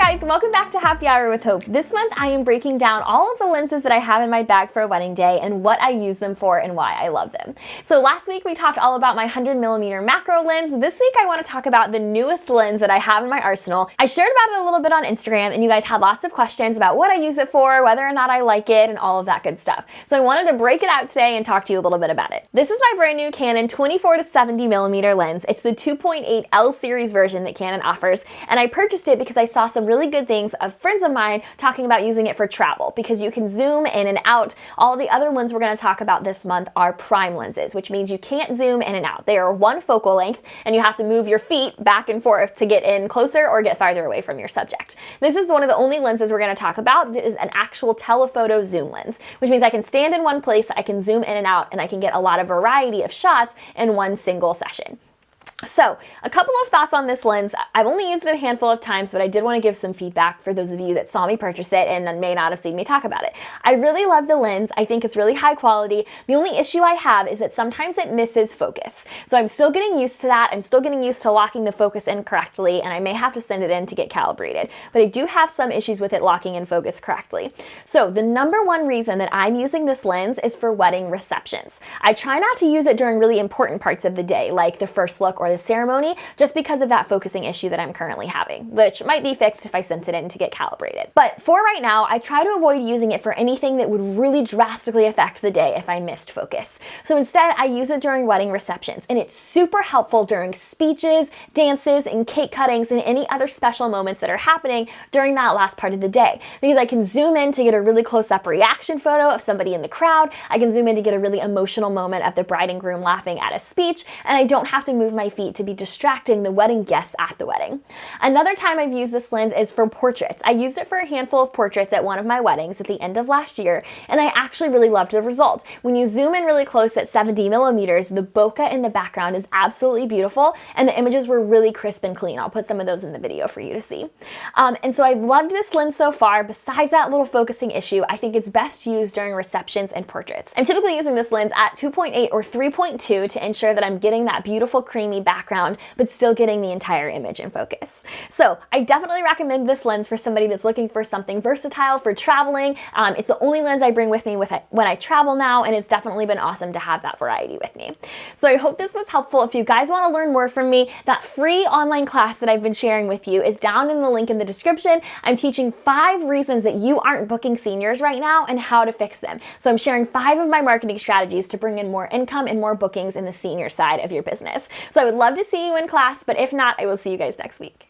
guys, welcome back to Happy Hour with Hope. This month I am breaking down all of the lenses that I have in my bag for a wedding day and what I use them for and why I love them. So last week we talked all about my 100mm macro lens. This week I want to talk about the newest lens that I have in my arsenal. I shared about it a little bit on Instagram and you guys had lots of questions about what I use it for, whether or not I like it, and all of that good stuff. So I wanted to break it out today and talk to you a little bit about it. This is my brand new Canon 24-70mm lens. It's the 2.8 L series version that Canon offers, and I purchased it because I saw some really good things of friends of mine talking about using it for travel because you can zoom in and out. All the other lenses we're going to talk about this month are prime lenses, which means you can't zoom in and out. They are one focal length and you have to move your feet back and forth to get in closer or get farther away from your subject. This is one of the only lenses we're going to talk about that is an actual telephoto zoom lens, which means I can stand in one place, I can zoom in and out, and I can get a lot of variety of shots in one single session. So, a couple of thoughts on this lens. I've only used it a handful of times, but I did want to give some feedback for those of you that saw me purchase it and then may not have seen me talk about it. I really love the lens. I think it's really high quality. The only issue I have is that sometimes it misses focus. So I'm still getting used to that. I'm still getting used to locking the focus in correctly, and I may have to send it in to get calibrated. But I do have some issues with it locking in focus correctly. So the number one reason that I'm using this lens is for wedding receptions. I try not to use it during really important parts of the day, like the first look or the ceremony, just because of that focusing issue that I'm currently having, which might be fixed if I sent it in to get calibrated. But for right now, I try to avoid using it for anything that would really drastically affect the day if I missed focus. So instead, I use it during wedding receptions, and it's super helpful during speeches, dances, and cake cuttings, and any other special moments that are happening during that last part of the day. Because I can zoom in to get a really close-up reaction photo of somebody in the crowd, I can zoom in to get a really emotional moment of the bride and groom laughing at a speech, and I don't have to move my feet to be distracting the wedding guests at the wedding. Another time I've used this lens is for portraits. I used it for a handful of portraits at one of my weddings at the end of last year, and I actually really loved the result. When you zoom in really close at 70mm, the bokeh in the background is absolutely beautiful, and the images were really crisp and clean. I'll put some of those in the video for you to see. And so I've loved this lens so far. Besides that little focusing issue, I think it's best used during receptions and portraits. I'm typically using this lens at 2.8 or 3.2 to ensure that I'm getting that beautiful creamy background, but still getting the entire image in focus. So I definitely recommend this lens for somebody that's looking for something versatile for traveling. It's the only lens I bring with me when I travel now, and it's definitely been awesome to have that variety with me. So I hope this was helpful. If you guys want to learn more from me, that free online class that I've been sharing with you is down in the link in the description. I'm teaching 5 reasons that you aren't booking seniors right now and how to fix them. So I'm sharing 5 of my marketing strategies to bring in more income and more bookings in the senior side of your business. So I would love to see you in class, but if not, I will see you guys next week.